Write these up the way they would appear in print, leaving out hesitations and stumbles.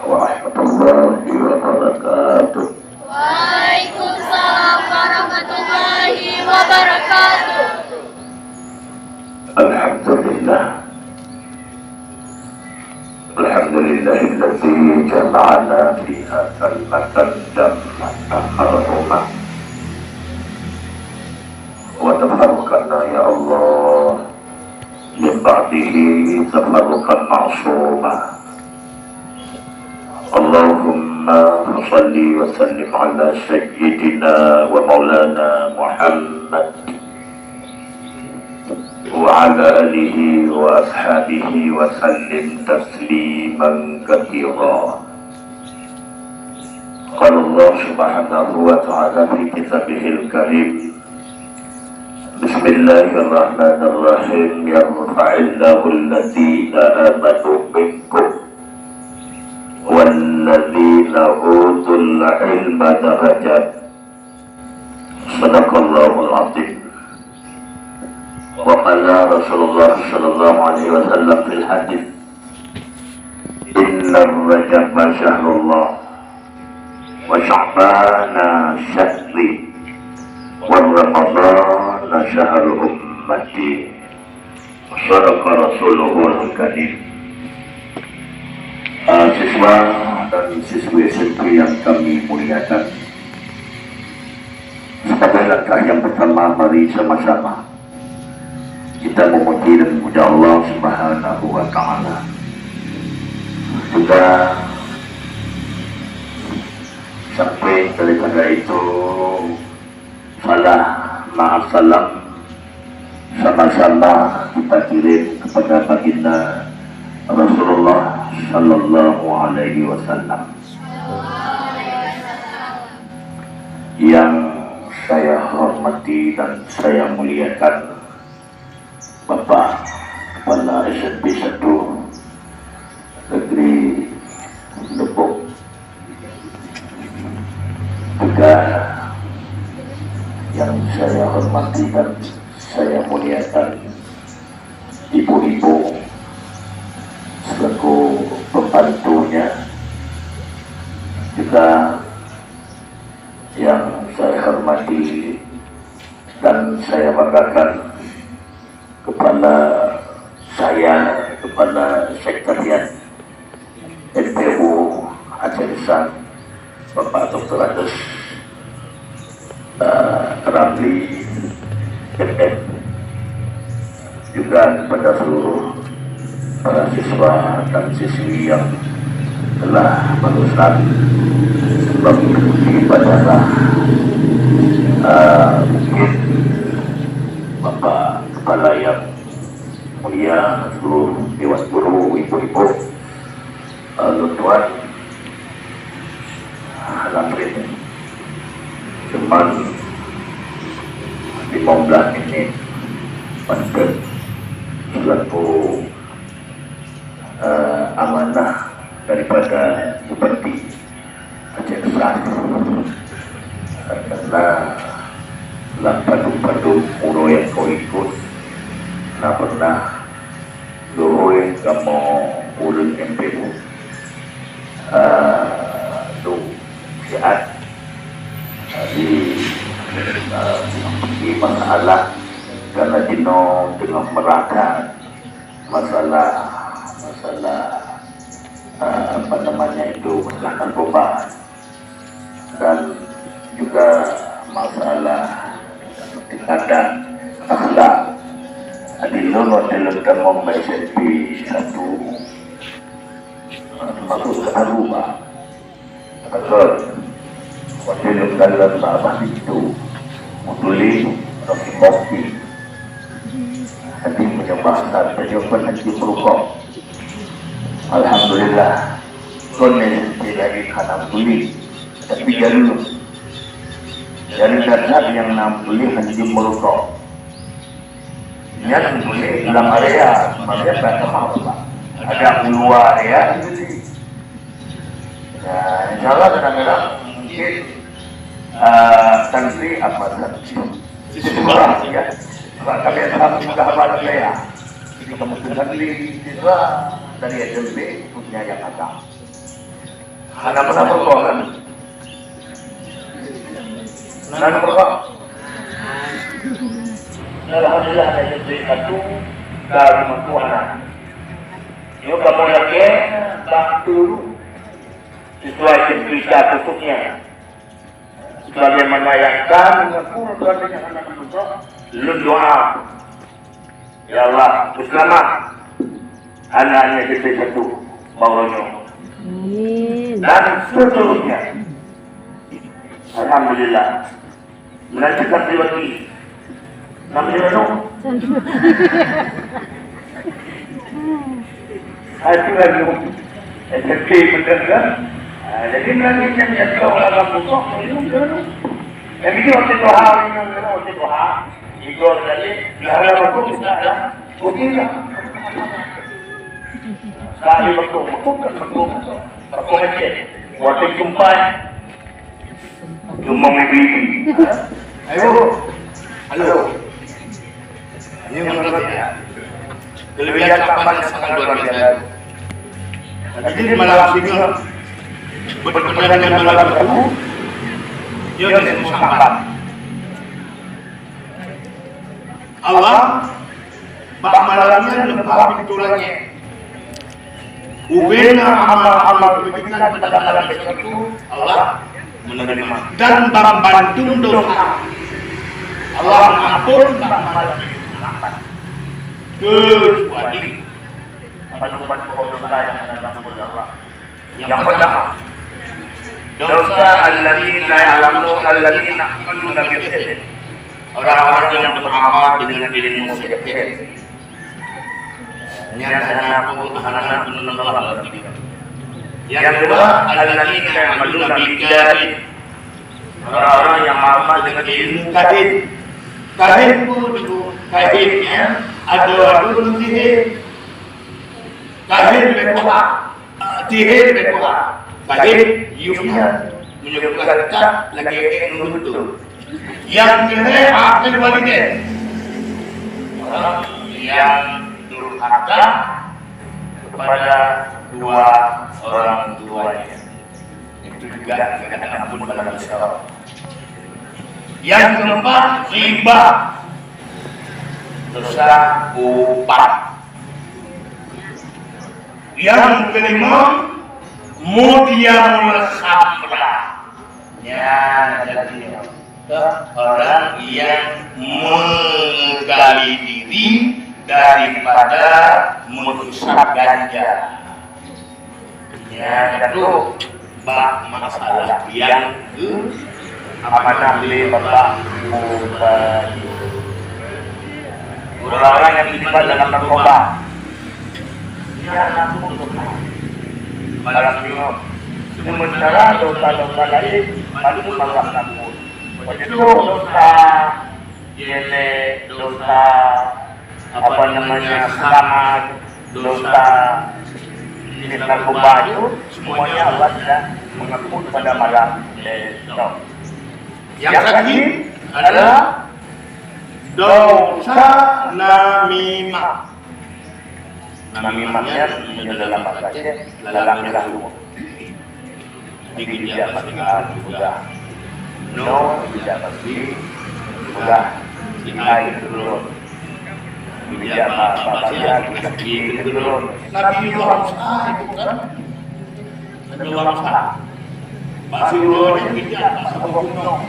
warahmatullahi wabarakatuh. Waalaikumsalam warahmatullahi wabarakatuh. Alhamdulillah. Alhamdulillahilladzi jama'ana fi hadzal makan jam'atan marhumah wa tafarraqna ya Allah min ba'dihi tafarruqan ma'sumah. Allahumma salli wa sallim ala sayyidina wa maulana Muhammad wa ala alihi wa ashabihi wa sallim tasliman katsira. Qala Allah subhanahu wa ta'ala fi kitabihil karim, Bismillahirrahmanirrahim, yarfa'illahu alladhina amanu minkum walladzina utul ilma darajat. Sadaqallahul azim. Wa qala Rasulullah sallallahu alaihi wasallam fil hadis, Inna Rajab syahrullah wa Sya'bana syahri wa Ramadana syahrul ummati. Sadaqa Rasulullahul karim. Siswa dan siswi SMP yang kami muliakan, sebagai langkah yang pertama, mari sama-sama kita memuji dan memuja Allah Subhanahu wa ta'ala. Juga sampai daripada itu maaf salam sama-sama kita kirim kepada baginda Rasulullah sallallahu alaihi wasallam. Yang saya hormati dan saya muliakan Bapak Kepala SMP 1 Negeri Lebok, juga yang saya hormati dan saya muliakan ibu-ibu selaku pembantunya, juga yang saya hormati dan saya banggakan kepala sekretariat NPU Aceh Besar, Bapak Dr. Andes Ramli MM, juga kepada seluruh para siswa dan siswi yang telah barusan mengikuti upacara. Mungkin Bapak Kepala yang mulia, seluruh dewan guru, ibu-ibu, tuan, hadirin, teman 15 menit pada selaku amanah daripada Bupati Aceh Besar, karena lah padu-padu ulo yang kau ikut na pernah dohoy kamu ulun MPU tu sihat di masalah karena dino dengan merakan masalah apa namanya itu, masalah narkoba dan juga masalah tingkatan akhlak. Adilun dalam kamu SMP 1 termasuk Aruba agar wakil dalam bahasa itu mutuli Rafi nanti punya bahasa penjawaban nanti merukuk. Alhamdulillah konen lagi kanam tuli, tapi jalur dasar yang enam tuli nanti merukuk. Yang boleh dalam area bahasa maaf ada luar area jadi ya insyaallah kadang-kadang mungkin santri apa santri sekolah ya kami akan juga pada saya jadi kamu santri siswa dari SMP punya yang ada Anak pernah berdoa kan? Anak berdoa. Alhamdulillah ada jadi satu dari Tuhan. Yo kamu lagi bantu sesuai cerita tutupnya. Bagaimana yang kami mengaku dengan anak berdoa, lu doa. Ya Allah, selamat anaknya jadi satu bawahnya. Dan seterusnya. Alhamdulillah. Melanjutkan pribadi. Namanya no. Itu lagi. Jadi mendengar. Jadi melanjutkan ya kalau orang busuk itu kan. Yang itu waktu doa ini waktu doa. Itu tadi lara waktu kita ya. Begini. Kali betul macam waktu kumpai cuma membeli. Ayo, halo. Ini menurut ya. Kelebihan kapan yang sangat luar biasa. Jadi malam singa bertemu dengan malam kamu, dia tidak sampai. Allah, bak malamnya lepas pitulangnya. Ubena amal-amal kebajikan pada malam itu Allah menerima dan membantu doa. Allah mengampun malam kecuali dosa yang ada Allah. Yang pertama, dosa alladzina ya'lamu alladzina ya'maluna bil-ithmi. Orang-orang yang beramal dengan ilmu sihir. Nyatanya anak-anak menolak. Yang kedua, alladzina ya'maluna bil-kadhib. Orang-orang yang beramal dengan ilmu kadhib. Kadhib itu kadhibnya ada sihir. Kadhib berdoa, sihir berdoa. Kadhib yufnya menyebutkan tak lagi menuntut. Yang ketiga akil walidain. Orang yang durhaka kepada dua orang tuanya. Itu juga tidak ampun pada manusia. Yang keempat, riba. Dosa 4. Yang kelima, mudiamul khamra. Ya, ada dia. Orang yang menggali diri daripada menghisap ganja. Ya, itu bab masalah yang amanah beli bapak mubadi. Orang-orang yang terlibat dalam narkoba. Ya, langsung malam minum. Sementara dosa-dosa lain masih malam ampun. Itu dosa jele, dosa apa namanya selamat, dosa ini narkoba itu semuanya Allah sudah mengampuni pada malam besok. Yang tadi adalah dosa namimah. Namimahnya dalam bahasa Aceh lalang lumut. Sedikit dia pasti juga. No tidak pasti juga air turun. Tidak apa-apa dia turun. Nabi Muhammad itu kan Nabi Muhammad. Masih turun tidak apa gunung.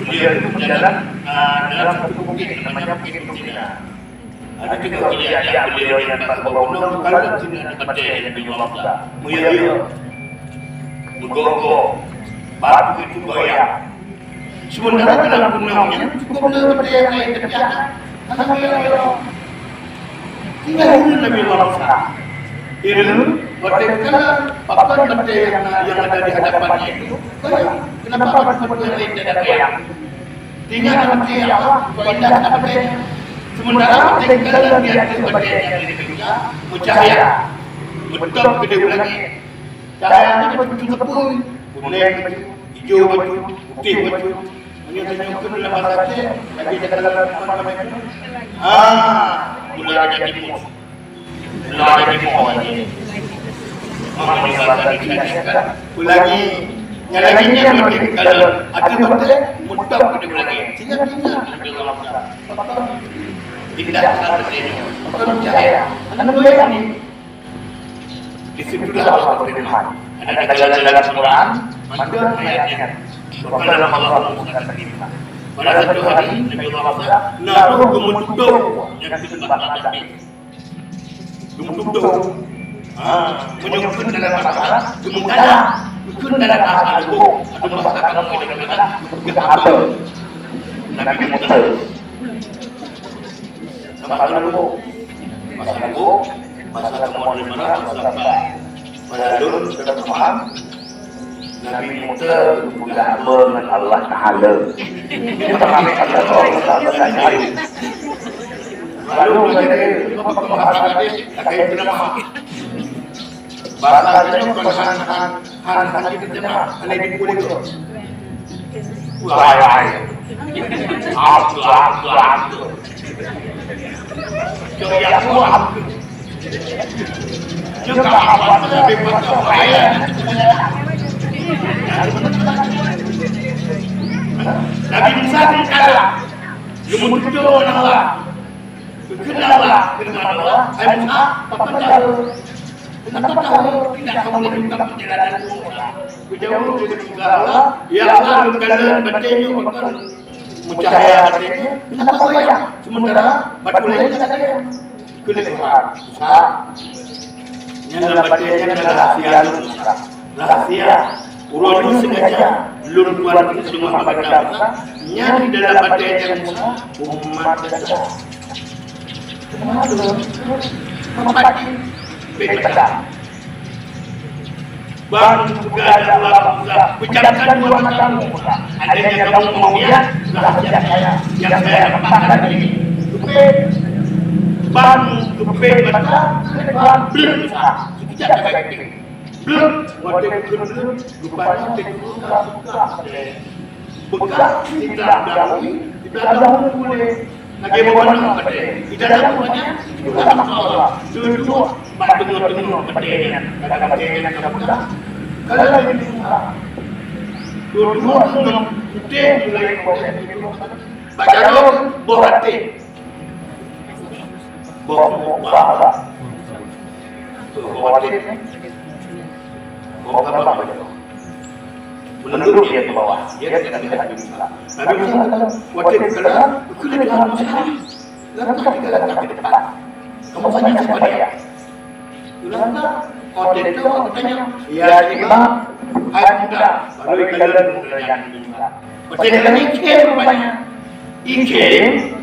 Beliau itu berjalan dalam satu bukit namanya Bukit Tumbina. Ada juga kejadian beliau yang pas bawa gunung kalau tidak dibaca Nabi Muhammad. Mulia bergogoh, batu itu goyang. Sementara dalam gunungnya cukup daripada yang lain terjadi. Tinggal dulu Nabi Muhammad. Itu ketika bahkan benda yang ada di hadapannya itu goyang. Kenapa benda yang lain tidak goyang? Tinggal benda yang Allah goyang apa benda? Sementara tinggal di atas benda yang diberinya bercahaya. Betul gede lagi. Cahayanya baju tepung, kuning baju, hijau baju, putih baju. Menyebutkan dalam bahasa Aceh, lagi dalam apa namanya itu? Mulai ada timun. Mulai ada timun. bahasa dikatakan ulangi nyalaginya berarti kalau ada berarti mudah pada ulangi sehingga kita Nabi Musa tidak akan terjadi percaya anak dua ini disitulah Allah berfirman ada dalam Quran maka ayatnya dalam Allah berfirman pada satu hari Nabi Musa naruh gemuduh yang disebut tadi gemuduh menyusun dalam masalah gemuduh menyusun dalam masalah itu atau masalah kamu dengan kita apa Nabi Musa masalah itu masalah kamu di mana masalah lalu sudah paham Nabi Musa sudah dengan Allah Taala. Ini pertama Allah lalu jadi pembahasan tadi terkait dengan bahasa itu kan kita jemaah ada di kulit itu. Wah. Jadi aku juga apa lebih berbahaya. Nabi Musa berkata, "Gemuduh Allah, berkenallah firman Allah, hai Musa, kenapa tahu tidak kamu lakukan perjalanan Musa? Kejauh dari Allah, yang lalu kalian bertanya akan mencahaya hatinya, kenapa kau ya? Sementara batu lain tidak ada. Kelihatan Musa, yang bertanya rahasia Musa, rahasia. Urut sengaja lur tuan kita semua berkata nyari dalam badan Musa umat besar. Tempat beda. Bang juga ada Allah Musa. Ucapkan dua matamu Musa. Adanya kamu mau lihat rahasia saya yang saya dapatkan ini. Bang kepe mata belum Musa. Tidak baik. Belum, waktu belum, rupanya buka. Bekas tidak dahulu boleh. Lagi mana pada? Tidak dahulunya juga masalah. Dua, tengok padanya. Kadang-kadang kita buka. Kalau lagi buka, dua tengok putih mulai boleh. Baca dong, berarti. Bawa. Mau apa begitu? Menunduk dia ke bawah, dia tidak bisa juga. Nabi Musa waktu itu kulit dalam sekali, lalu kita ke depan. Kamu tanya kepada dia. Lalu waktu itu katanya, ya imam, hai muda, baru kalian muda yang muda. Waktu itu ikhlas rupanya, ikhlas.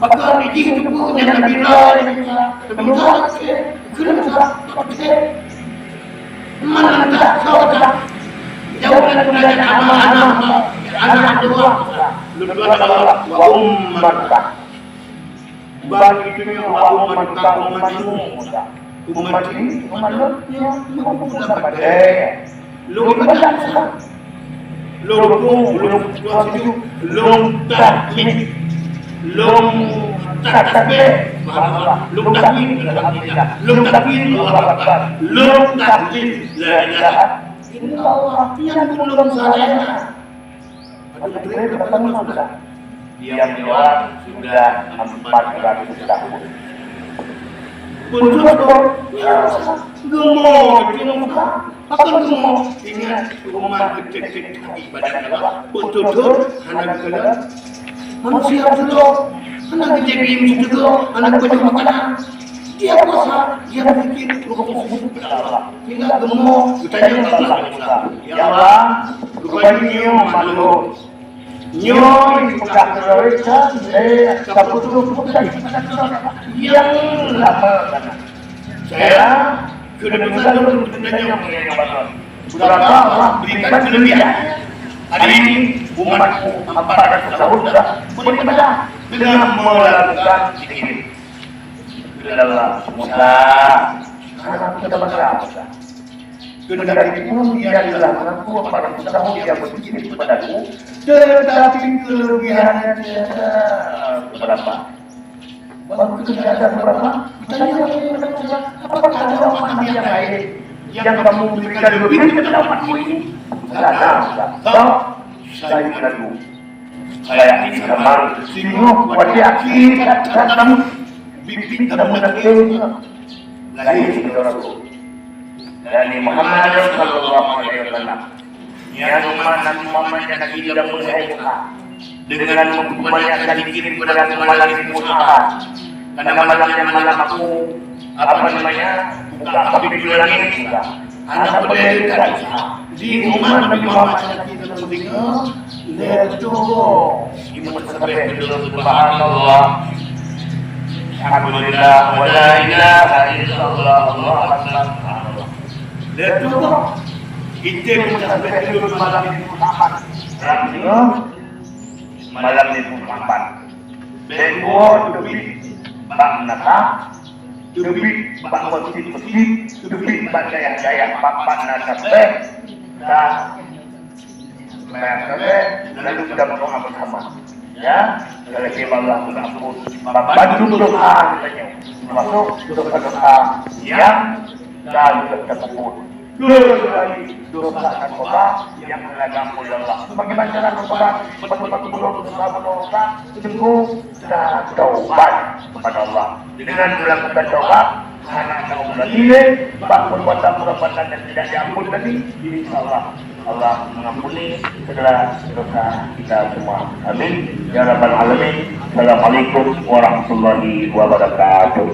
Maka ikhlas itu punya Nabi Musa, kulit Musa, mana tak saudara jauh dari anak dua lupa Allah wa ummatuka bang itu wa ummatuka umat ini umat pada Dia menjawab sudah 400 tahun. Ingat rumah kecil-kecil ibadah Allah. Betul-betul anak kalian manusia dulu, anak kecil dulu, anak kecil makanan. Dia puasa, dia berpikir rukun Allah. Hingga gemuk, ditanya Allah. Ya Allah, rupanya nyium malu. Nyium bukan terorikan, keputusan yang lama. Saya sudah berusaha untuk menanya berapa Allah berikan kelebihan. Hari ini umatku 400 tahun sudah beribadah dengan melakukan zikir. Adalah Musa, anak kita berkata, kendati pun dia adalah anakku 400 tahun dia berzikir kepadaku, tetapi kelebihannya berapa? Baru kita ada berapa? Tanya apakah ada orang yang lain yang kamu berikan lebih kepadaku ini karena saya lalu saya ini kemarin singgung wajah kita kamu bimbing kamu nanti lahir saudaraku dari Muhammad Sallallahu Alaihi Wasallam yang mana mamanya Nabi tidak menghadirkan dengan memperbanyak zikir kepada malam Muhammad karena malam aku apa namanya buka pintu langit juga anak berdiri di rumah Nabi Muhammad kita mendengar lihat iman sampai ke subhanallah alhamdulillah wa la ilaha illallah Allahu akbar lihat kita sampai ke malam Muhammad malam Muhammad bengo lebih bang nata lebih bang masjid lebih bang jaya papan nasabe dan lalu kita berdoa bersama ya kalau kita Allah sudah ampun bantu doa katanya masuk doa yang dan tersebut dosa yang mengagamul Allah. Bagaimana cara bertobat? Betul-betul berdoa, sungguh dan taubat kepada Allah. Dengan melakukan taubat, anak kaum lagi, perbuatan yang tidak diampuni tadi, insyaallah Allah mengampuni segala dosa kita semua. Amin. Ya Rabbal Alamin. Assalamualaikum warahmatullahi wabarakatuh.